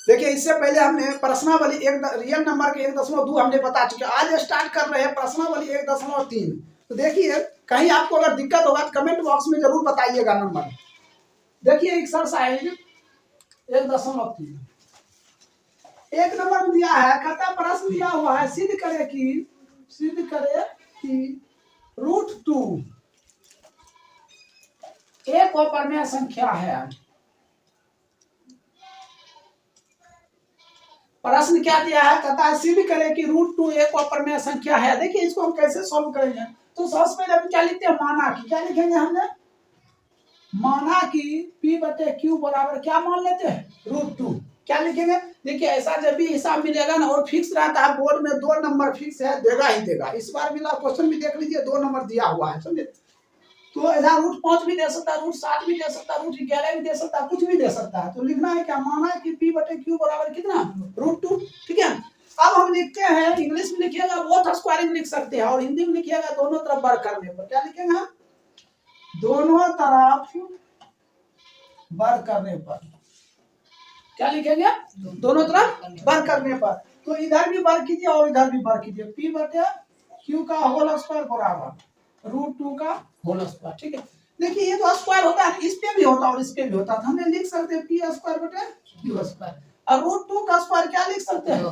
देखिए इससे पहले हमने प्रश्नावली एक रियल नंबर के 1.2 हमने बता चुके। आज स्टार्ट कर रहे हैं प्रश्नावली 1.3। तो देखिए कहीं आपको अगर दिक्कत होगा तो कमेंट बॉक्स में जरूर बताइएगा नंबर। देखिए एक्सरसाइज 1.3 एक नंबर में दिया है, कहता प्रश्न दिया हुआ है सिद्ध करे कि √2 एक अपरिमेय संख्या है। प्रश्न क्या दिया है, कहता है सिद्ध करे कि √2 एक अपरिमेय संख्या है। देखिए इसको हम कैसे सॉल्व करेंगे। तो सबसे पहले हम क्या लिखते हैं, माना कि क्या लिखेंगे हमने, माना कि P/Q बराबर क्या मान लेते हैं, √2 क्या लिखेंगे। देखिए ऐसा जब भी हिसाब मिलेगा ना और फिक्स रहता है, बोर्ड में 2 नंबर फिक्स है, देगा ही देगा। इस बार मिला क्वेश्चन भी देख लीजिए 2 नंबर दिया हुआ है, समझे। तो इधर √5 भी दे सकता है, √7 भी दे सकता है, √11 भी दे सकता है, कुछ भी दे सकता है। तो लिखना है क्या, माना कि P/Q बराबर कितना, √2। ठीक है, अब हम लिखते हैं, इंग्लिश में लिखिएगा बोथ स्क्वायरिंग लिख सकते हैं और हिंदी में लिखिएगा दोनों तरफ वर्ग करने पर। क्या लिखेंगे, दोनों तरफ वर्ग करने पर। क्या लिखेंगे, दोनों तरफ वर्ग करने पर। तो इधर भी वर्ग कीजिए और इधर भी वर्ग कीजिए। P/Q का होल स्क्वायर बराबर √2 का होल स्क्वायर। ठीक है, देखिए ये तो स्क्वायर होता है, इस पे भी होता है और इस पे भी होता है। हमने लिख सकते हैं P² स्क्वायर और √2 का स्क्वायर क्या लिख सकते हैं,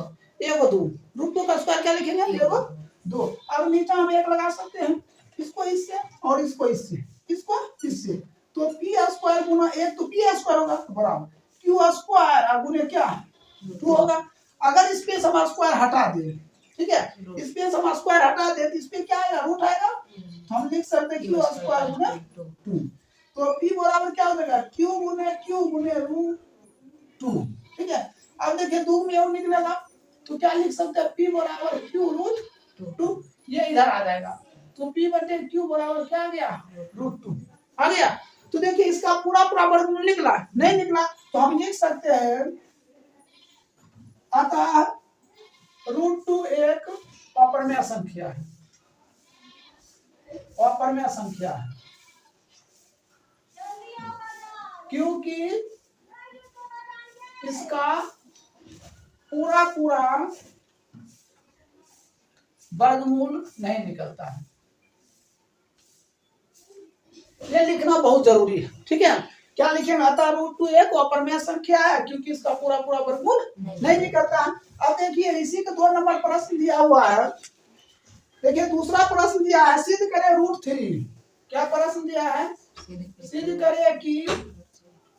1/2। √2 का स्क्वायर क्या लिखेंगे, 1/2। अब नीचे हम 1 लगा सकते हैं, इसको इससे और इसको इससे, इसको इससे। तो P² गुना 1 तो P² होगा बराबर Q² गुने क्या 2 होगा। अगर स्पेस हम स्क्वायर हटा दे, ठीक है, स्पेस हम स्क्वायर हटा दे तो इस पे क्या आएगा, रूट आएगा। हम लिख सकते हैं Q² गुने 2। तो P बराबर क्या हो जाएगा, Q गुने √2। ठीक है, अब देखिए 2 में और निकलेगा तो क्या लिख सकते हैं, P बराबर Q√2। ये इधर आ जाएगा तो P/Q बराबर क्या आ गया, √2 आ गया। तो देखिए इसका पूरा वर्गमूल निकला, नहीं निकला तो हम लिख सकते हैं, अतः √2 एक अपरिमेय संख्या है, अपरिमेय संख्या है, क्योंकि इसका पूरा वर्गमूल नहीं निकलता है। ये लिखना बहुत जरूरी है। ठीक है, क्या लिखेंगे, अतः √2 एक अपरिमेय संख्या है क्योंकि इसका पूरा वर्गमूल नहीं निकलता है। अब देखिए इसी का 2 नंबर प्रश्न दिया हुआ है। देखिए दूसरा प्रश्न दिया है, सिद्ध करे √3। क्या प्रश्न दिया है, सिद्ध करे कि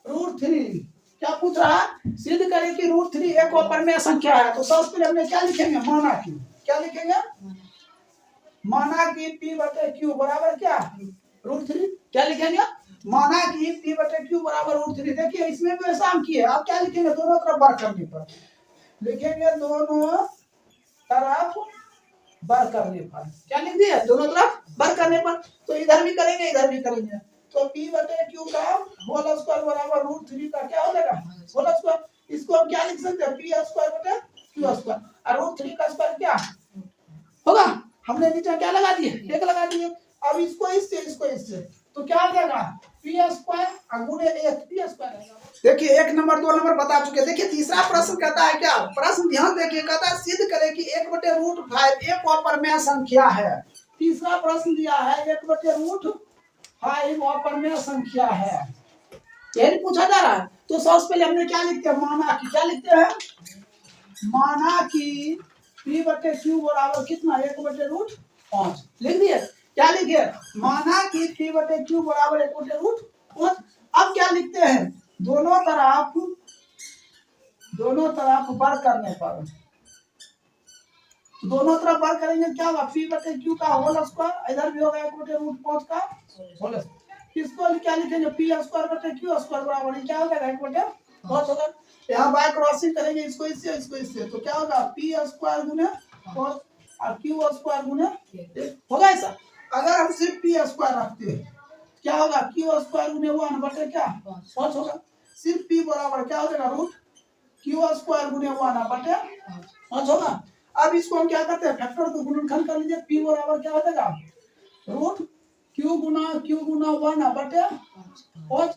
√3 क्या पूछ रहा है, सिद्ध करे कि √3 एक अपरिमेय संख्या है। तो सबसे पहले हमने क्या लिखेंगे, माना कि, क्या लिखेंगे, माना कि P/Q बराबर क्या √3। क्या लिखेंगे, माना कि P/Q बराबर √3। देखिए इसमें भी ऐसा हम किए। आप क्या लिखेंगे, दोनों तरफ वर्ग करने पर लिखेंगे, दोनों तरफ वर्ग करने पर। क्या लिख दिया, दोनों तरफ वर्ग करने पर। तो इधर भी करेंगे इधर भी करेंगे। तो P/Q का होल स्क्वायर बराबर √3 का क्या हो जाएगा, होल स्क्वायर। इसको हम क्या लिख सकते हैं, P² और √3 का स्क्वायर क्या होगा। हमने नीचे क्या लगा दिए, 1 लगा दिए। अब इसको इससे तो क्या आ जाएगा, P² गुने 1 P²। देखिए 1 नंबर 2 नंबर बता चुके। देखिए तीसरा प्रश्न कहता है, क्या प्रश्न ध्यान देखिए, कहता है सिद्ध करे कि 1/√5 एक अपरिमेय संख्या है। तीसरा प्रश्न दिया है 1/√5 अपरिमेय संख्या है, यही पूछा जा रहा है। तो सबसे पहले हमने क्या लिखते हैं, माना कि, क्या लिखते हैं, माना कि P/Q बराबर कितना, 1/√5 लिख दिए। क्या लिखे, माना कि P/Q बराबर 1/√5। अब क्या लिखते हैं, दोनों तरफ वर्ग करने पर, दोनों तरफ वर्ग करेंगे क्या होगा, P/Q का होल स्क्वायर, इधर भी होगा 1/√5 का होल स्क्वायर। इसको क्या लिखेंगे, P²/Q² बराबर क्या हो जाएगा, 1/5 होगा। यहाँ बाय क्रॉसिंग करेंगे, इसको इससे तो क्या होगा, P² गुने 5 और Q² गुने होगा ऐसा। अगर हम सिर्फ P² रखते हैं क्या होगा, Q² गुने 1 क्या 5 होगा। सिर्फ P बराबर क्या हो जाएगा, √Q² गुने 1/5 होगा। अब इसको हम क्या करते हैं, फैक्टर को गुणनखंड कर लीजिए। P बराबर क्या हो जाएगा, √Q गुना 1/5।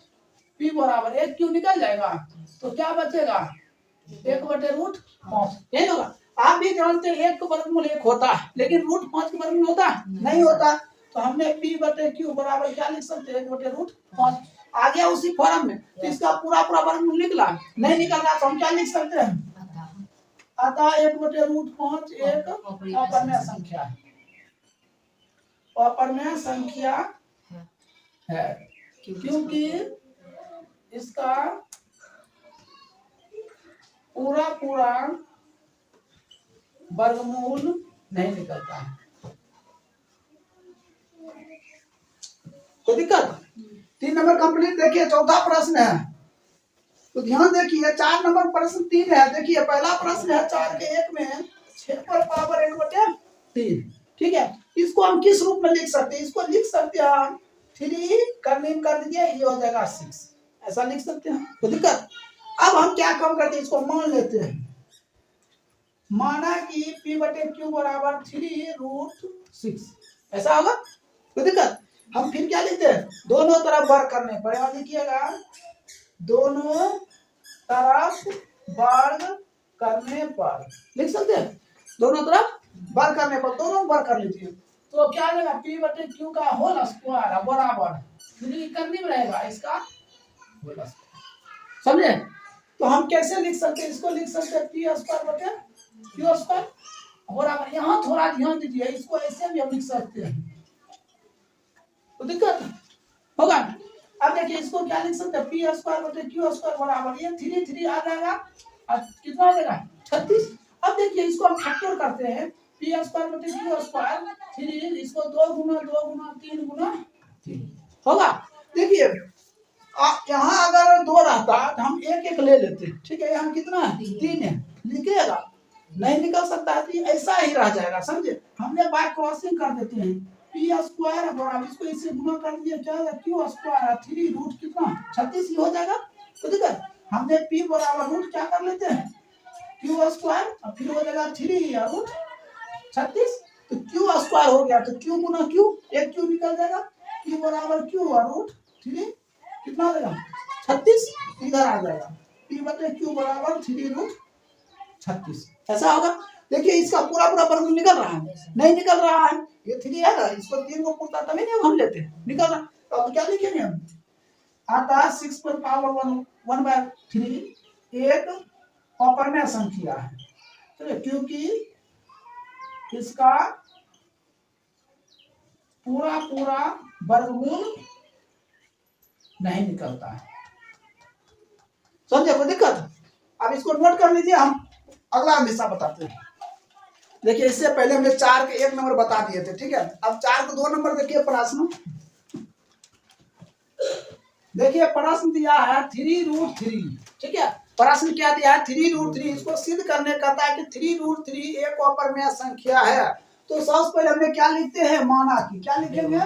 P बराबर 1 Q निकल जाएगा तो क्या बचेगा, 1/√5 यही होगा। आप भी जानते हैं 1 का वर्गमूल 1 होता है, लेकिन √5 का वर्गमूल होता है नहीं होता। तो हमने p/q बराबर क्या लिख सकते हैं 1/√5 आ गया उसी फॉर्म में। इसका पूरा वर्गमूल निकला नहीं निकल रहा तो हम क्या लिख सकते हैं अतः 1/√5 एक अपरमेय संख्या है, अपरमेय संख्या है क्योंकि इसका पूरा वर्गमूल नहीं निकलता है। कोई दिक्कत? 3 नंबर कंप्लीट। देखिए चौथा प्रश्न है, तो ध्यान देखिए 4 नंबर प्रश्न 3 है। देखिए पहला प्रश्न है 4 के 1 में 6 पर पावर 1/3। ठीक है, इसको हम किस रूप में लिख सकते हैं? इसको लिख सकते हैं हम 3 कर्निम कर दीजिए, ये हो जाएगा 6, ऐसा लिख सकते हैं। कोई दिक्कत? अब हम क्या काम करते हैं, इसको मान लेते हैं। माना कि p/q बराबर 3√6 ऐसा होगा। कोई दिक्कत? हम फिर क्या लिखते हैं, दोनों तरफ वर्ग करने पर, यहाँ लिखिएगा दोनों तरफ वर्ग करने पर लिख सकते हैं, दोनों तरफ वर्ग करने पर, दोनों वर्ग कर लीजिए। तो क्या आ जाएगा p/q का होल स्क्वायर बराबर 3 करने में रहेगा इसका होल स्क्वायर। समझे? तो हम कैसे लिख सकते हैं, इसको लिख सकते हैं p²/q² बराबर, यहाँ थोड़ा ध्यान दीजिए, इसको ऐसे भी हम लिख सकते हैं। तो दिक्कत होगा। अब देखिए इसको क्या लिख सकते हैं, p²/q² बराबर, ये 3 आ जाएगा और कितना हो जाएगा 36। अब देखिए इसको हम फैक्टर करते हैं, p²/q², 3 इसको 2 गुना 2 गुना 3 गुना 3 होगा। देखिए यहाँ अगर 2 रहता तो हम एक ले लेते। ठीक है, यहाँ कितना है 3 है, लिखिएगा नहीं निकल सकता है तो ऐसा ही रह जाएगा। समझे? हमने बाय क्रॉसिंग कर देते हैं, p² बराबर इसको इससे गुना कर दिया, क्या है q² 3 रूट कितना 36 ही हो जाएगा। तो देखिए हमने p बराबर रूट क्या कर लेते हैं q² और फिर हो जाएगा 3 या रूट 36। तो q² हो गया, तो q गुना q, एक q निकल जाएगा, q बराबर q और रूट 3 कितना हो जाएगा 36, इधर आ जाएगा p/q बराबर 3 रूट 36 ऐसा होगा। देखिए इसका पूरा वर्गमूल निकल रहा है नहीं निकल रहा है, ये 3 है ना, इसको 3 को पूरता तभी नहीं हम लेते हैं, निकल रहा। तो अब क्या लिखेंगे हम, आता 6 पर पावर 1/3 एक अपरमेय संख्या है। तो क्योंकि इसका पूरा वर्गमूल नहीं निकलता है। समझे? कोई दिक्कत? अब इसको नोट कर लीजिए, हम अगला हमेशा बताते हैं। देखिए इससे पहले हमने 4 के 1 नंबर बता दिए थे। ठीक है, अब 4 को 2 नंबर देखिए प्रश्न। देखिए प्रश्न दिया है 3√3। ठीक है, प्रश्न क्या दिया है 3√3। इसको सिद्ध करने कहता है कि 3√3 एक अपरमेय संख्या है। तो सबसे पहले हमने क्या लिखते हैं, माना कि, क्या लिखेंगे,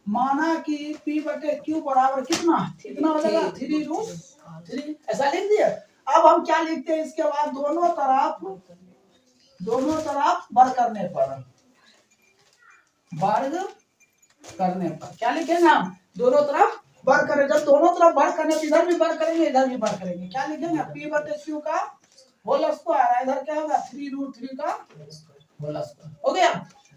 माना कि p/q बराबर कितना हो जाएगा 3√3 ऐसा लिख दिया। अब हम क्या लिखते हैं, इसके बाद दोनों तरफ वर्ग करने पर क्या लिखेंगे हम, दोनों तरफ वर्ग करें। जब दोनों तरफ वर्ग करने, इधर भी वर्ग करेंगे इधर भी वर्ग करेंगे, क्या लिखेंगे p/q का होल स्क्वायर, इधर क्या होगा 3√3 का होल स्क्वायर हो गया।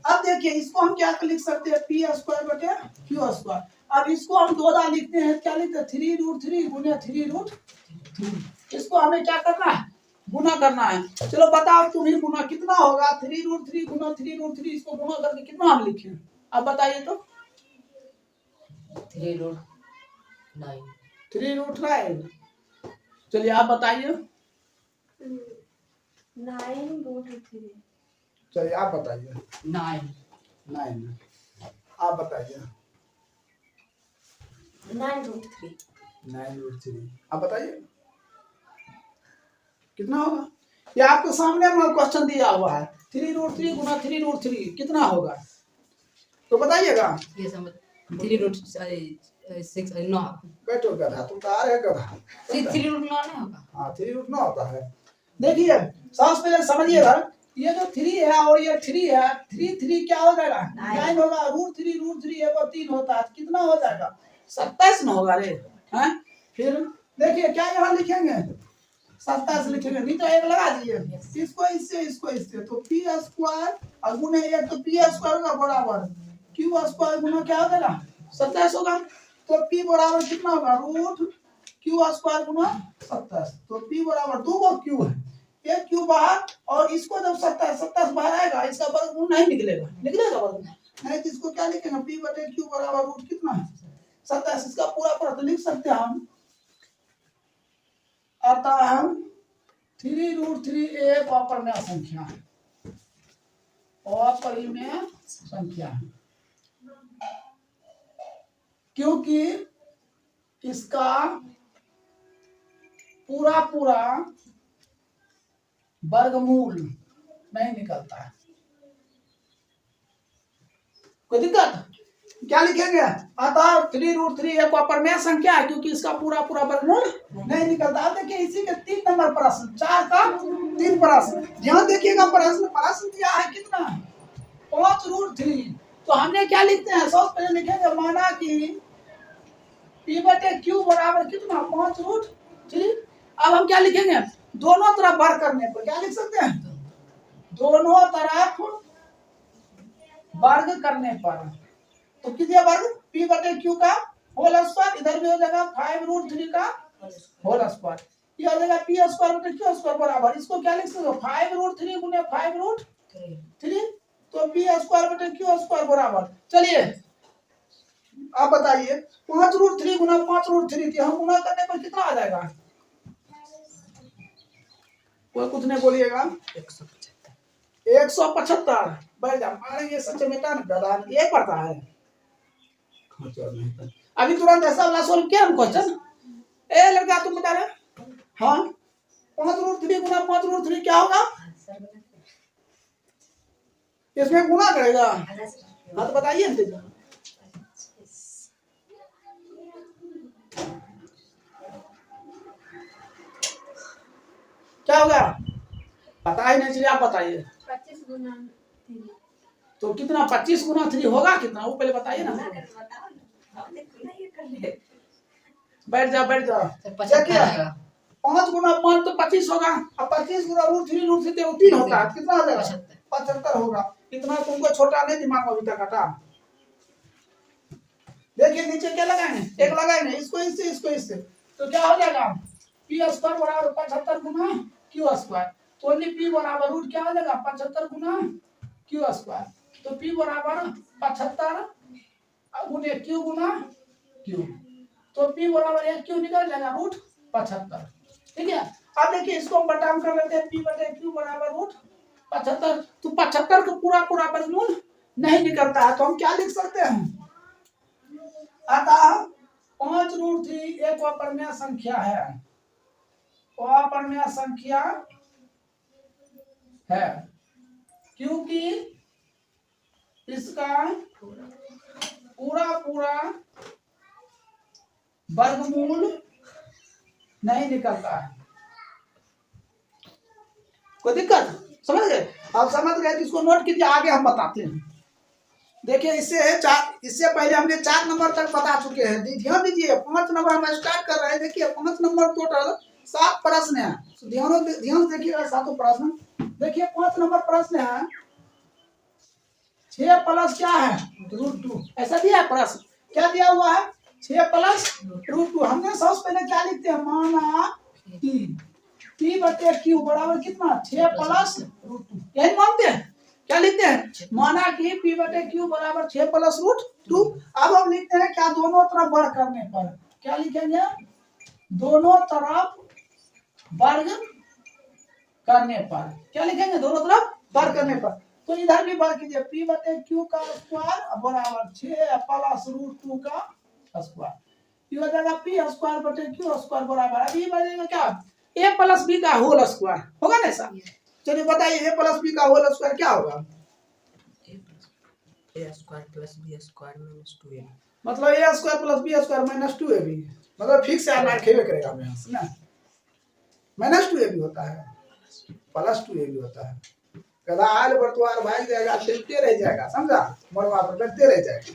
अब देखिए इसको हम क्या लिख सकते हैं, p²/q²। अब इसको हम दोहरा लिखते हैं, क्या लिखते हैं 3√3 गुना 3√3। इसको हमें क्या करना है, गुना करना है। चलो बताओ तुम ही गुना कितना होगा, 3√3 गुना 3√3, इसको गुना करके कितना हम लिखें, अब बताइए तो। 3√9। चलिए आप बताइए। 9√3। चलिए आप बताइए। 9 आप बताइए। 9√3 आप बताइए कितना होगा। ये आपके सामने में क्वेश्चन दिया हुआ है, 3√3 गुना 3√3 कितना होगा, तो बताइएगा। ये समझ 3√6 9 बैठो गधा, तुम तो आ रहे गधा। 3√9 नहीं होगा। हाँ 3√9 होता है। देखिए सबसे पहले समझिएगा, ये जो 3 है और ये 3 है, 3 क्या हो जाएगा 9 होगा, √3 एगो 3 होता है, कितना हो जाएगा 27 न होगा रे। हैं फिर देखिए क्या यहाँ लिखेंगे 27 लिखेंगे, नहीं तो एक लगा दीजिए, इसको इससे तो पी स्क्वायर और गुने एक, तो पी स्क्वायर का बराबर क्यू स्क्वायर गुना क्या हो जाएगा 27 होगा। तो पी बराबर कितना होगा रूट क्यू स्क्वायर गुना 27। तो पी बराबर 2 को क्यू है, एक क्यू बाहर, और इसको जब 27 बाहर आएगा इसका वर्गमूल नहीं निकलेगा, निकलेगा वर्गमूल नहीं, तो इसको क्या लिखेंगे पी बटे क्यू बराबर रूट कितना है 27। इसका पूरा तो लिख सकते हैं हम, अतः 3√3 एक अपरिमेय संख्या है, अपरिमेय संख्या है, क्योंकि इसका पूरा वर्गमूल नहीं निकलता है। कोई दिक्कत? क्या लिखेंगे? अतः 3√3 एक अपरिमेय संख्या है, क्योंकि इसका पूरा वर्गमूल नहीं निकलता। अब देखिए इसी के 3 नंबर प्रश्न, 4 का 3 प्रश्न, ध्यान देखिएगा। प्रश्न दिया है कितना 5√3। तो हमने क्या लिखते हैं, सबसे पहले लिखेंगे माना कि पी बटे क्यू बराबर कितना 5√3। अब हम क्या लिखेंगे, दोनों तरफ वर्ग करने पर क्या लिख सकते हैं, दोनों तरफ वर्ग करने पर तो कितना वर्ग पी बटे क्यू का होल स्क्वायर, इधर भी हो जाएगा 5√3 का होल स्क्वायर, ये हो जाएगा पी स्क्वायर बटे क्यू स्क्वायर बराबर, इसको क्या लिख सकते हो 5√3 गुने 5√3, तो पी स्क्वायर बटे क्यू स्क्वायर बराबर। चलिए आप बताइए 5√3 गुना 5√3 हम गुना करने पर कितना आ जाएगा, कोई कुछ नहीं बोलिएगा, 175 बैठ जा। अरे ये सच में ये पड़ता है अभी तुरंत ऐसा वाला सोल्व किया हम क्वेश्चन। ए लड़का तुम बता रहे, हाँ 5√3 गुना 5√3 क्या होगा, इसमें गुना करेगा, हाँ तो बताइए क्या होगा, पता ही नहीं चलिए आप बताइए। 25 गुना 3 तो कितना 25 गुना 3 होगा कितना, वो पहले बताइए ना। बैठ जा 5 गुना 5 तो 25 होगा, अब 25 गुना √3 तो 3 होता है, कितना हो जाएगा 75 होगा। इतना तुमको छोटा नहीं दिमाग में अभी तक हटा। देखिए नीचे क्या लगाएंगे, एक लगाएंगे, इसको इससे तो क्या हो जाएगा पी स्क्वायर बराबर 75 गुना क्यू स्क्वायर, तो पी बराबर रूट क्या हो जाएगा 75 गुना क्यू स्क्वायर, तो पी बराबर 75 गुने क्यू गुना क्यू, तो पी बराबर एक क्यू निकल जाएगा रूट 75। ठीक है, अब देखिए इसको हम बटाम कर लेते हैं, पी बटे क्यू बराबर रूट 75। तो 75 का पूरा वर्गमूल नहीं निकलता है, तो हम क्या लिख सकते हैं, अतः 5√3 एक अपरिमेय संख्या है, अपरिमेय संख्या है, क्योंकि इसका पूरा वर्गमूल नहीं निकलता है। कोई दिक्कत समझ गए? आप समझ गए तो इसको नोट कीजिए, आगे हम बताते हैं। देखिए इससे पहले हमने 4 नंबर तक बता चुके हैं, ध्यान दीजिए। 5 नंबर हम स्टार्ट कर रहे हैं। देखिए 5 नंबर टोटल 7 प्रश्न है, ध्यान देखिएगा 7 प्रश्न। देखिए 5 नंबर प्रश्न है 6 प्लस क्या है √2, ऐसा दिया है प्रश्न, क्या दिया हुआ है 6 प्लस √2। हमने सबसे पहले क्या लिखते हैं, माना कि पी बटे क्यू बराबर कितना 6 प्लस √2, यही मानते हैं। क्या लिखते हैं, माना कि पी बटे क्यू बराबर 6 प्लस √2। अब हम लिखते हैं क्या, दोनों तरफ वर्ग करने पर क्या लिखेंगे, दोनों तरफ वर्ग करने पर क्या लिखेंगे, दोनों तरफ वर्ग करने पर। तो इधर भी वर्ग कीजिए, पी बटे क्यू का स्क्वायर बराबर 6 प्लस √2 का स्क्वायर, ये हो जाएगा पी स्क्वायर बटे क्यू स्क्वायर बराबर, अभी बनेगा क्या ए प्लस बी का होल स्क्वायर, होगा ना ऐसा। चलिए बताइए ए प्लस बी का होल स्क्वायर क्या होगा, A square plus B square minus 2ab, मतलब A square plus B square minus 2ab, मतलब फिक्स है ना, खेवे करेगा में ना, माइनस 2ab होता है प्लस 2ab होता है। कदा आल बर्तवार भाग जाएगा, चलते रह जाएगा, समझा, मरवा पर बैठते रह जाएगा।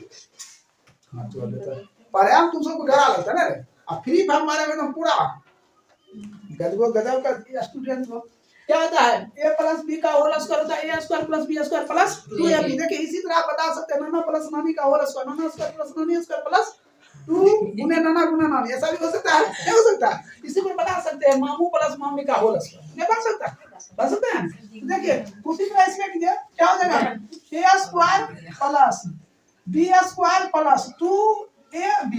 हाँ चलो तो पर हम तुम सबको डरा लगता है ना रे, अब फ्री फायर मारे में तो पूरा गधो गधो का स्टूडेंट हो, क्या होता है ए प्लस बी का होल स्क्वायर होता है A square plus B square plus 2ab। देखिए इसी तरह आप बता सकते हैं नाना प्लस नानी का होल स्क्वायर, नाना स्क्वायर प्लस नानी स्क्वायर प्लस 2 गुने नाना गुना नानी, ऐसा भी हो सकता है, नहीं हो सकता। इसी को बता सकते हैं मामू प्लस मामी का होल स्क्वायर, नहीं बन सकता, बन सकते हैं। देखिए उसी तरह इसमें कीजिए, क्या हो जाएगा A square plus B square plus 2ab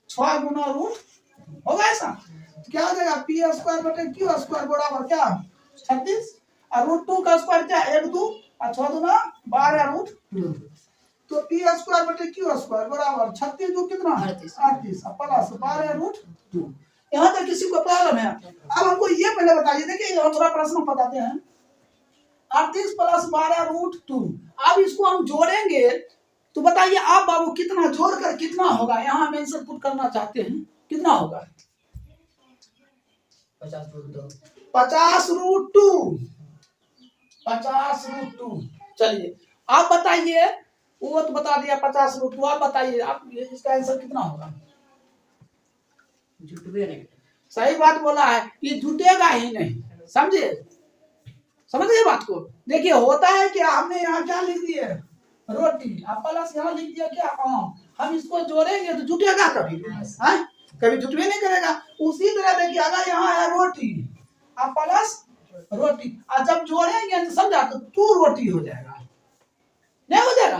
6 गुना रूट होगा ऐसा। क्या हो जाएगा पी स्क्वायर बटे क्यू स्क्वायर बराबर क्या 36 और रूट 2 का स्क्वायर क्या 1 2 और 6 दूना 12 रूट 2। तो पी स्क्वायर बटे क्यू स्क्वायर बराबर 36 2 कितना 38 और प्लस 12 रूट 2। यहाँ तक किसी को प्रॉब्लम है? अब हमको ये पहले बताइए, देखिए हम थोड़ा प्रश्न बताते हैं। 38 प्लस 12 रूट 2, अब इसको हम जोड़ेंगे तो बताइए आप बाबू कितना जोड़कर कितना होगा, यहाँ हम आंसर पुट करना चाहते हैं, कितना होगा 50 रूट 2 50 रूट 2। चलिए आप बताइए, वो तो बता दिया 50 रूट 2, आप बताइए आप इसका आंसर कितना होगा। जुटवे नहीं, सही बात बोला है, ये जुटेगा ही नहीं, समझे, समझिए बात को। देखिए होता है कि हमने यहाँ क्या लिख दिए रोटी, अब प्लस यहाँ लिख दिया क्या आम, हम इसको जोड़ेंगे तो जुटेगा कभी, हाँ कभी जुटवे नहीं करेगा। उसी तरह देखिए अगर यहाँ है रोटी अब प्लस रोटी, और जब जोड़ेंगे तो समझा तो 2 रोटी हो जाएगा, नहीं हो जाएगा,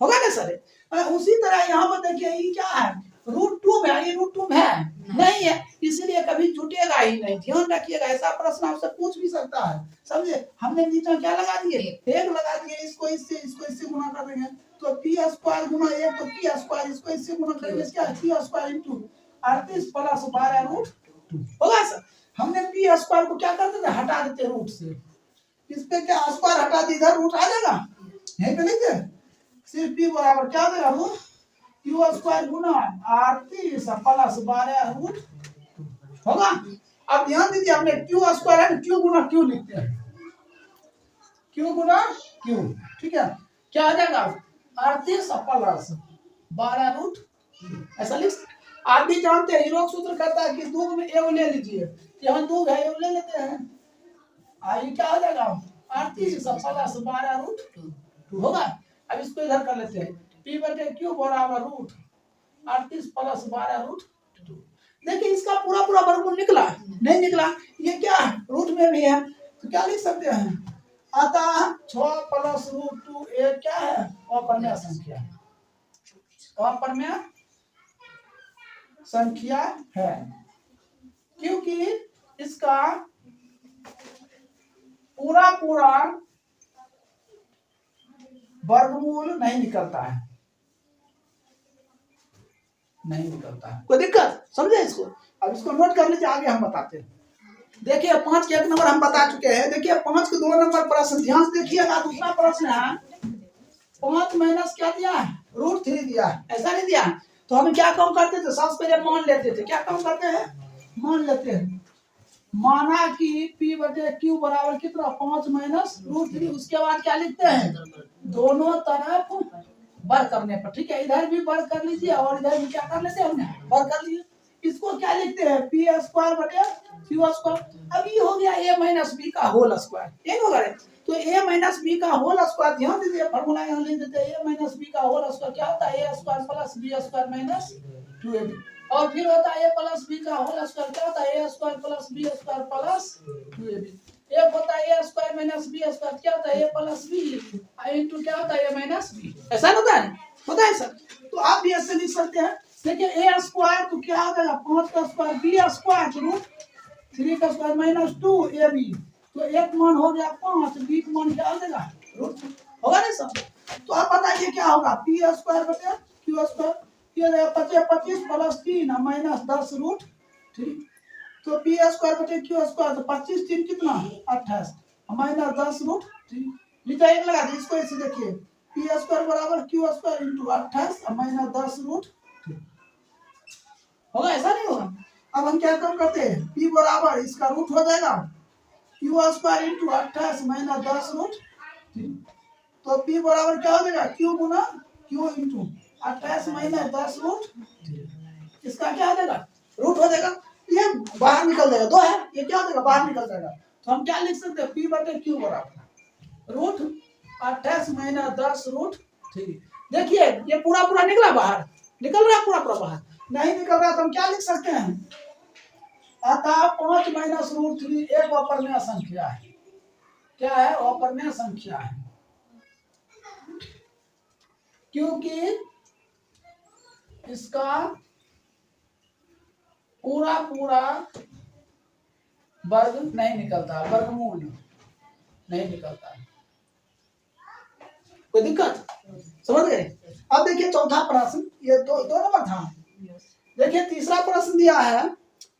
होगा ना सर। उसी तरह यहाँ पर देखिए ये क्या है रूट 2 में, ये रूट 2 में है नहीं है, इसलिए कभी जुटेगा ही नहीं, ध्यान रखिएगा। ऐसा प्रश्न आपसे पूछ भी सकता है, समझे। हमने नीचे क्या लगा दिए 1 लगा दिए, इसको इससे गुना कर देंगे तो पी स्क्वायर गुना 1 तो पी स्क्वायर, इसको इससे गुना करेंगे क्या P square into 38 plus 12 root 2 होगा सर। हमने पी स्क्वायर को क्या कर देते हटा देते रूट से, इस पे क्या स्क्वायर हटा दी इधर रूट आ जाएगा, यहीं पे लिखते सिर्फ पी बराबर क्या देगा रूट क्यू स्क्वायर गुना 38 प्लस 12 रूट होगा। अब ध्यान दीजिए हमने क्यू स्क्वायर है क्यू गुना क्यू लिखते हैं, क्यू गुना क्यू, ठीक है। क्या आ जाएगा 38 प्लस 12 रूट ऐसा लिख। आप भी जानते हैं हीरोक सूत्र कहता है कि दूध में एव ले लीजिए, यहाँ दूध है एव ले लेते हैं, ये क्या हो जाएगा 38 प्लस 12 रूट 2 होगा। अब इसको इधर कर लेते हैं पी बटे क्यू बराबर रूट 38 प्लस 12 रूट 2। देखिए इसका पूरा पूरा वर्गमूल निकला नहीं निकला, ये क्या है रूट में भी है तो क्या लिख सकते हैं अतः 6 प्लस रूट 2 एक क्या है अपरमेय संख्या, अपरमेय संख्या है, क्योंकि इसका पूरा पूरा वर्गमूल नहीं निकलता है, नहीं निकलता है, कोई दिक्कत समझे इसको। अब इसको नोट कर लीजिए, आगे हम बताते हैं। देखिए 5 के 1 नंबर हम बता चुके हैं, देखिए 5 के 2 नंबर प्रश्न ध्यान से देखिएगा। दूसरा प्रश्न है 5 माइनस क्या दिया है रूट 3 दिया है, ऐसा नहीं दिया तो हम क्या काम करते थे सबसे पहले मान लेते थे, क्या काम करते हैं मान लेते हैं। माना कि P बटे Q बराबर कितना 5 माइनस रूट 3, उसके बाद क्या लिखते हैं दोनों तरफ वर्ग करने पर, ठीक है। इधर भी वर्ग कर लीजिए और इधर भी क्या कर लेते हैं हमने वर्ग कर लिए। इसको क्या लिखते हैं पी स्क्वायर बटे क्यू स्क्वायर। अब ये हो गया ए माइनस बी का होल स्क्वायर, ये होगा तो ए माइनस बी का होल स्क्वायर, ध्यान दीजिए फॉर्मूला यहाँ लिख देते हैं ए माइनस बी का होल स्क्वायर क्या होता है A square plus B square minus 2ab, और फिर होता है ए प्लस बी का होल स्क्वायर क्या होता है A square plus B square plus 2ab, ए होता है A square minus B square क्या होता है ए प्लस बी इनटू क्या होता है ए माइनस बी, ऐसा होता है सर। तो आप भी ऐसे लिख सकते हैं। देखिए ए स्क्वायर तो क्या हो जाएगा 5 का स्क्वायर बी स्क्वायर रूट 3 का स्क्वायर माइनस 2ab, तो एक मान हो गया 5, बी का मान क्या हो जाएगा रूट होगा ना सर। तो आप बताइए क्या होगा पी स्क्वायर बटे क्यू स्क्वायर, ये 25 प्लस 3 माइनस 10 रूट 3, तो पी स्क्वायर बटे क्यू स्क्वायर तो 25 3 कितना 28 माइनस 10 रूट 3, नीचे एक लगा दीजिए। इसको ऐसे देखिए पी स्क्वायर बराबर Q square into 28 minus 10 root 3 होगा, ऐसा नहीं होगा। अब हम क्या काम करते हैं p बराबर इसका रूट हो जाएगा Q square into 28 minus 10 root 3, तो p बराबर क्या हो जाएगा q गुना q इंटू 28 माइनस 10 रूट 3, इसका क्या हो जाएगा रूट हो जाएगा। ये बाहर निकल जाएगा, 2 है, ये क्या हो जाएगा, बाहर निकल जाएगा। तो हम क्या लिख सकते हैं, पी बटे क्यू बराबर रूट 28 माइनस 10 रूट 3। देखिए ये पूरा पूरा निकला बाहर, निकल रहा है पूरा पूरा बाहर, नहीं निकल रहा तो हम क्या लिख सकते हैं, अतः 5 माइनस रूट 3 एक अपरमेय संख्या है। क्या है, अपरमेय संख्या है, क्योंकि इसका पूरा पूरा वर्ग नहीं निकलता, वर्गमूल नहीं निकलता है। कोई दिक्कत, समझ गए। अब देखिए चौथा प्रश्न, ये दो नंबर था। देखिए तीसरा प्रश्न दिया है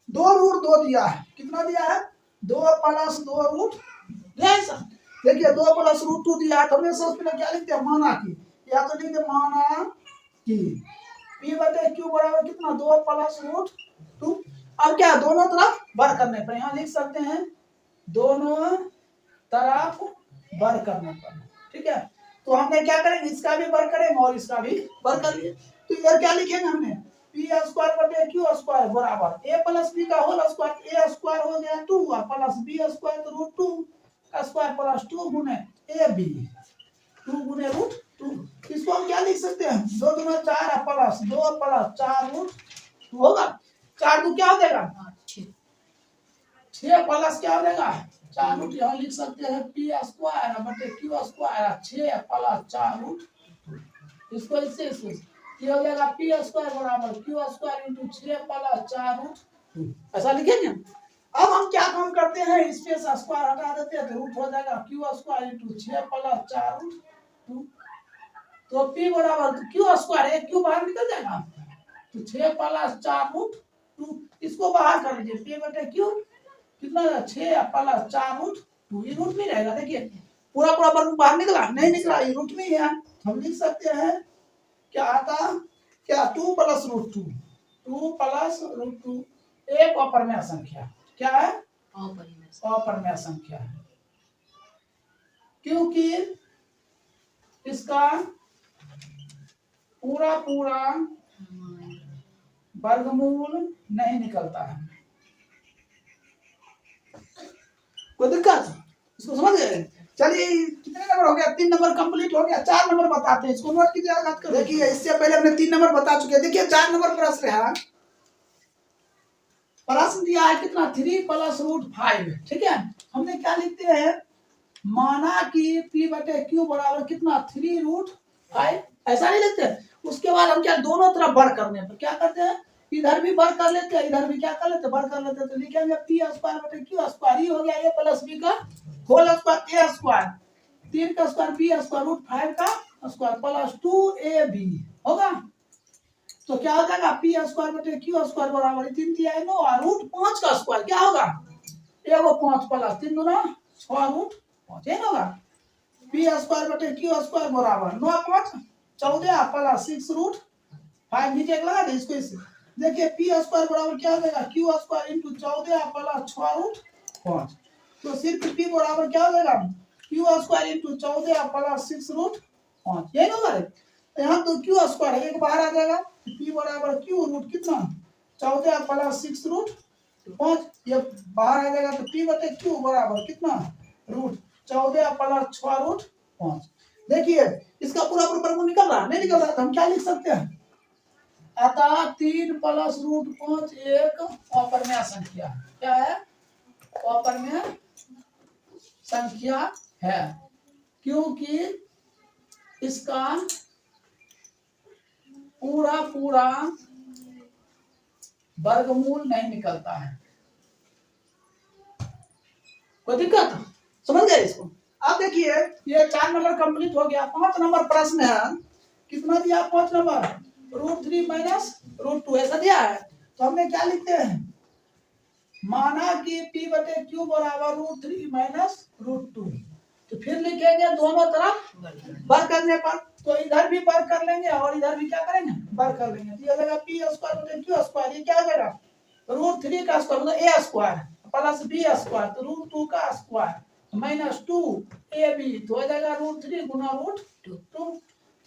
2 रूट 2 दिया है, कितना दिया है, 2 प्लस 2 रूट, देखिए 2 प्लस रूट 2 दिया है, तो हमने सबसे पहले क्या लिखते हैं, माना की, या तो लिखते माना की पी बटे क्यू बराबर कितना, 2 प्लस रूट 2। अब क्या, दोनों तरफ वर्ग करने पर, यहाँ लिख सकते हैं दोनों तरफ वर्ग करने पर, ठीक है। तो हमने क्या करेंगे, इसका भी वर्ग करेंगे और इसका भी वर्ग कर लिए। तो इधर क्या लिखेंगे हमने, पी स्क्वायर बटे क्यू स्क्वायर बराबर ए प्लस बी का होल स्क्वायर, ए स्क्वायर हो गया 2 प्लस बी स्क्वायर तो रूट 2 का स्क्वायर प्लस 2 गुने ए बी, 2 गुने रूट 2। इसको हम क्या लिख सकते हैं, 2 गुना 4 प्लस 2 प्लस 4 रूट 2 होगा। 4 2 क्या हो जाएगा, 6 प्लस क्या हो जाएगा 4 रूट, यहाँ लिख सकते हैं पी स्क्वायर बटे क्यू स्क्वायर 6 प्लस 4 रूट। इसको इससे क्या हो जाएगा, पी स्क्वायर बराबर Q square into 6 plus 4 root, ऐसा लिखेंगे। अब हम क्या काम करते हैं, इसमें से स्क्वायर हटा देते हैं तो रूट हो जाएगा Q square into 6 plus 4 root 2। तो पी बराबर क्यू स्क्वायर, एक क्यू बाहर निकल जाएगा, तो 6 प्लस 4 रूट 2, इसको बाहर कर लीजिए, पी बटे क्यू कितना, 6 प्लस 4 रूट 2, ये रूट में रहेगा। देखिए पूरा पूरा वर्ग बाहर निकला, नहीं निकला, ये रूट में ही है। हम लिख सकते हैं क्या आता, क्या 2 प्लस रूट 2, 2 प्लस रूट 2 एक अपरमेय संख्या, क्या है, अपरमेय संख्या है, क्योंकि इसका पूरा पूरा वर्गमूल नहीं निकलता है। कोई दिक्कत, इसको समझ गए। चलिए कितने नंबर हो गया, 3 नंबर कंप्लीट हो गया, 4 नंबर बताते हैं, इसको नोट कीजिए, याद कर। देखिए इससे पहले हमने 3 नंबर बता चुके हैं। देखिए 4 नंबर प्रश्न है, प्रश्न दिया है कितना, 3 प्लस रूट 5, ठीक है। हमने क्या लिखते हैं, माना कि पी बटे क्यू बराबर कितना, 3 रूट 5, ऐसा नहीं लिखते। उसके बाद हम क्या, दोनों तरफ वर्ग करने पर क्या करते हैं, इधर भी वर्ग कर लेते हैं, इधर भी क्या कर लेते हैं, वर्ग कर लेते हैं। तो लिखेंगे पी स्क्वायर बटे क्यू स्क्वायर, ही हो गया ए प्लस बी का होल स्क्वायर, ए स्क्वायर 3 का स्क्वायर बी स्क्वायर रूट 5 का स्क्वायर प्लस 2 ए बी होगा। तो क्या हो जाएगा, पी स्क्वायर बटे क्यू स्क्वायर बराबर 3 दिया है 9 और रूट 5 का स्क्वायर क्या होगा, एगो 5 प्लस 3 गुना 6 रूट 5, ये होगा। पी स्क्वायर बटे क्यू स्क्वायर बराबर 9 5 14 प्लस 6 रूट 5, नीचे लगा दे इसको, इससे देखिए पी स्क्वायर बराबर क्या हो जाएगा, Q square into 14 plus 6 root 5। तो सिर्फ पी बराबर क्या हो जाएगा, Q square into 14 plus 6 root 5, यही होगा। यहाँ तो क्यू स्क्वायर एक बाहर आ जाएगा, पी बराबर क्यू रूट कितना, 14 प्लस 6 रूट 5, ये बाहर आ जाएगा। तो पी बटे क्यू बराबर कितना, रूट 14 प्लस 6 रूट 5। देखिए इसका पूरा वर्गमूल निकल रहा, नहीं निकल रहा तो हम क्या लिख सकते हैं, अतः 3 प्लस रूट 5 एक अपरमेय संख्या, क्या है, अपरमेय संख्या है, क्योंकि इसका पूरा पूरा वर्गमूल नहीं निकलता है। कोई दिक्कत, समझ गए इसको। अब देखिए ये 4 नंबर कंप्लीट हो गया। 5 नंबर प्रश्न है, कितना दिया, 5 नंबर रूट 3 माइनस रूट 2 ऐसा दिया है। तो हमने क्या लिखते हैं, माना कि पी बटे क्यू बराबर रूट 3 माइनस रूट 2। तो फिर लिखेंगे दोनों तरफ वर्ग करने पर, तो इधर भी वर्ग कर लेंगे और इधर भी क्या करेंगे, वर्ग कर लेंगे। तो ये हो जाएगा पी स्क्वायर बटे क्यू स्क्वायर, ये क्या हो जाएगा, रूट 3 का स्क्वायर मतलब A square plus B square, तो रूट 2 का स्क्वायर माइनस 2 ए बी, तो हो जाएगा रूट 3 गुना रूट 2।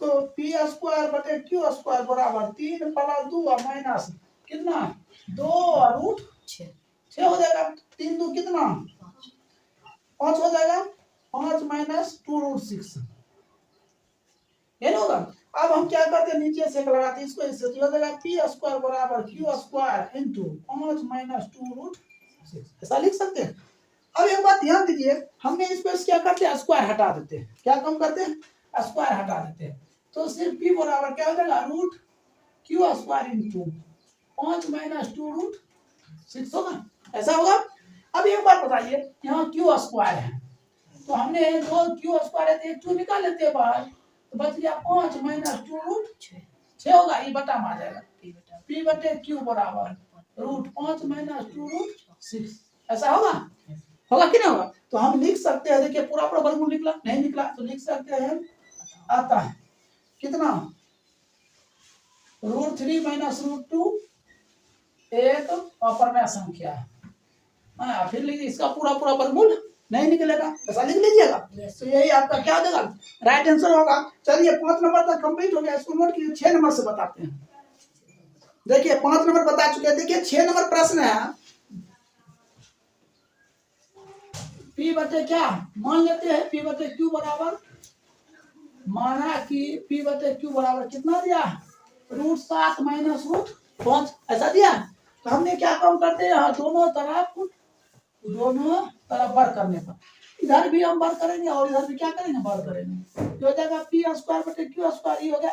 तो पी स्क्वायर बटे क्यू स्क्वायर बराबर 3 प्लस 2 और माइनस कितना 2 और रूट छः 6 हो जाएगा। 3 2 कितना 5 हो जाएगा। 5 माइनस 2√6 ये ना होगा। अब हम क्या करते हैं नीचे से लगाते हैं इसको, इससे तो हो जाएगा पी स्क्वायर बराबर क्यू स्क्वायर इंटू 5 माइनस 2√6 ऐसा लिख सकते हैं। अब एक बात ध्यान दीजिए, हमने इसको क्या करते हैं स्क्वायर हटा देते हैं। क्या कम करते हैं स्क्वायर हटा देते हैं, तो सिर्फ पी बराबर क्या हो जाएगा root Q square into 5 minus 2√6 होगा। ऐसा होगा। अब एक बात बताइए, यहाँ क्यू स्क्वायर है तो हमने दो क्यू स्क्वायर है तो एक क्यू निकाल लेते हैं बाहर, तो बच गया 5 माइनस 2√6 होगा। ये बटा में आ जाएगा पी बटे क्यू बराबर रूट 5 माइनस 2√6 ऐसा होगा। होगा कि नहीं होगा। तो हम लिख सकते हैं, देखिए पूरा पूरा वर्गमूल निकला नहीं निकला तो लिख सकते हैं आता है कितना √3 माइनस √2 एक अपरमेय संख्या है। फिर लीजिए इसका पूरा पूरा वर्गमूल नहीं निकलेगा, ऐसा लिख लीजिएगा। तो यही आपका क्या देगा राइट आंसर होगा। चलिए 5 नंबर तक कंप्लीट हो गया, इसको नोट कीजिए। 6 नंबर से बताते हैं। देखिए 5 नंबर बता चुके हैं। देखिए 6 नंबर प्रश्न है पी बटे क्या मान लेते हैं पी बटे क्यू बराबर, माना कि पी बटे क्यू बराबर कितना दिया √7 माइनस √5 ऐसा दिया। तो हमने क्या काम करते हैं दोनों तरफ वर्ग करने पर, इधर भी हम वर्ग करेंगे और इधर भी क्या करेंगे वर्ग करेंगे। तो हो जाएगा पी स्क्वायर बटे क्यू स्क्वायर, ये हो गया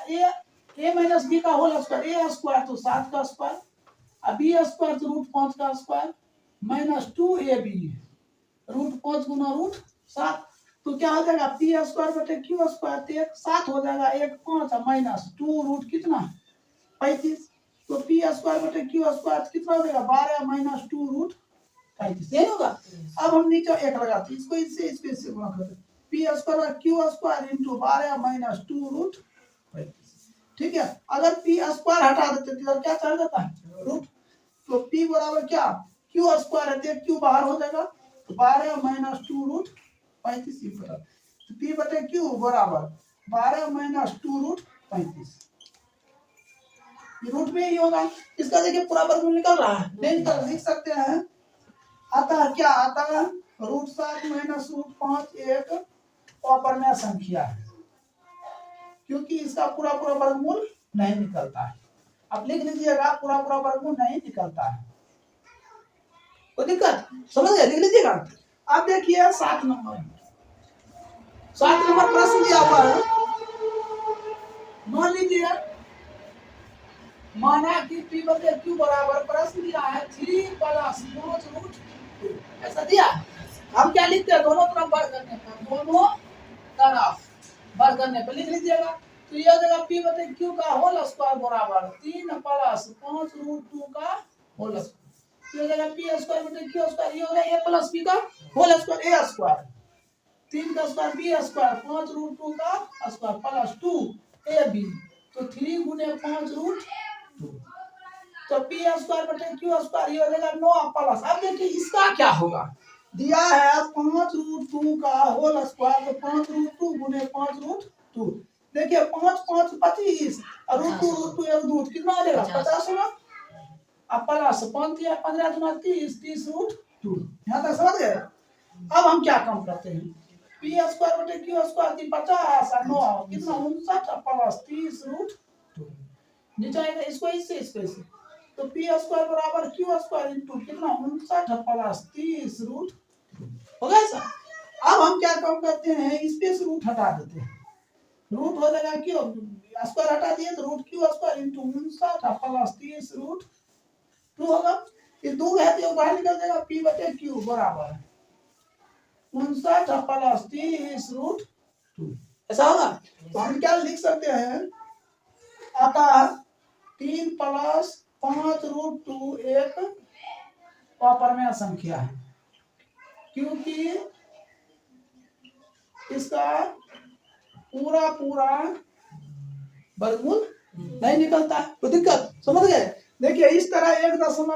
ए माइनस बी का होल स्क्वायर, ए स्क्वायर तो 7 का स्क्वायर, अब बी स्क्वायर तो √5 का स्क्वायर माइनस 2ab √5 गुना √7, तो क्या हो जाएगा पी स्क्वायर बटे क्यू स्क्वायर तो 7 हो जाएगा 1 5 माइनस 2 रूट कितना 35, तो पी स्क्वायर बटे क्यू स्क्वायर कितना हो जाएगा 12 माइनस 2 √35 यही होगा। अब हम नीचे 1 लगाते हैं, इसको इससे गुणा करते हैं P square Q square into 12 minus 2 √35। ठीक है, अगर पी स्क्वायर हटा देते तो क्या चल जाता है रूट, तो पी बराबर क्या क्यू स्क्वायर है क्यू बाहर हो जाएगा 12 माइनस 2 √35 तो पी बटे क्यू बराबर 12 माइनस 2 √35 रूट में ही होगा। इसका देखिए पूरा वर्गमूल निकल रहा है नहीं निकल, लिख सकते हैं आता है क्या आता है √7 माइनस √5 एक अपरमेय संख्या है, क्योंकि इसका पूरा पूरा वर्गमूल नहीं निकलता है। अब लिख लीजिएगा पूरा पूरा वर्गमूल नहीं निकलता है, कोई दिक्कत समझ गए लिख लीजिएगा। अब देखिए 7 नंबर प्रश्न दिया हुआ है। मान लीजिए माना कि पी बटे क्यू बराबर प्रश्न दिया है 3 प्लस 5 √2 ऐसा दिया। हम क्या लिखते हैं दोनों तरफ वर्ग करने पर लिख लीजिएगा। तो ये हो जाएगा पी बटे क्यू का होल स्क्वायर बराबर 3 प्लस 5 √2 का होल स्क्वायर, ये हो जाएगा पी स्क्वायर बटे क्यू स्क्वायर, ये हो गया a प्लस b का होल स्क्वायर a स्क्वायर 3 का स्क्वायर b स्क्वायर 5 √2 का स्क्वायर प्लस 2ab, तो 3 गुने 5 √2 तो पी स्क्वायर बटे क्यू स्क्वायर ये हो जाएगा 9 प्लस। अब देखिए इसका क्या होगा, दिया है 5 √2 का होल स्क्वायर तो 5 √2 गुने 5 √2, देखिए 5 5 25 और √2 एक दूध कितना आ जाएगा 50 होगा। अब प्लस 5 या 15 गुना 30 30 √2 यहाँ तक समझ गए। अब हम क्या काम करते हैं पी स्क्वायर बटे क्यू स्क्वायर 50 और 9 कितना 59 प्लस 30 √2 नीचे आएगा इसको इससे तो पी स्क्वायर बराबर क्यू स्क्वायर इंटू कितना 59 प्लस 30 √2 होगा ऐसा। अब हम क्या काम करते हैं इस पे से रूट हटा देते हैं, रूट हो जाएगा क्यू स्क्वायर हटा दिए तो root Q square into 59 plus 30 √2 होगा। ये 2 है तो बाहर निकल जाएगा पी बटे क्यू बराबर 59 प्लस 30 √2 ऐसा होगा। तो हम क्या लिख सकते हैं आता 3 प्लस 5 √2 एक अपरमेय संख्या है, क्योंकि इसका पूरा पूरा वर्गमूल नहीं निकलता है, तो दिक्कत समझ गए। देखिए इस तरह 1 दशमलव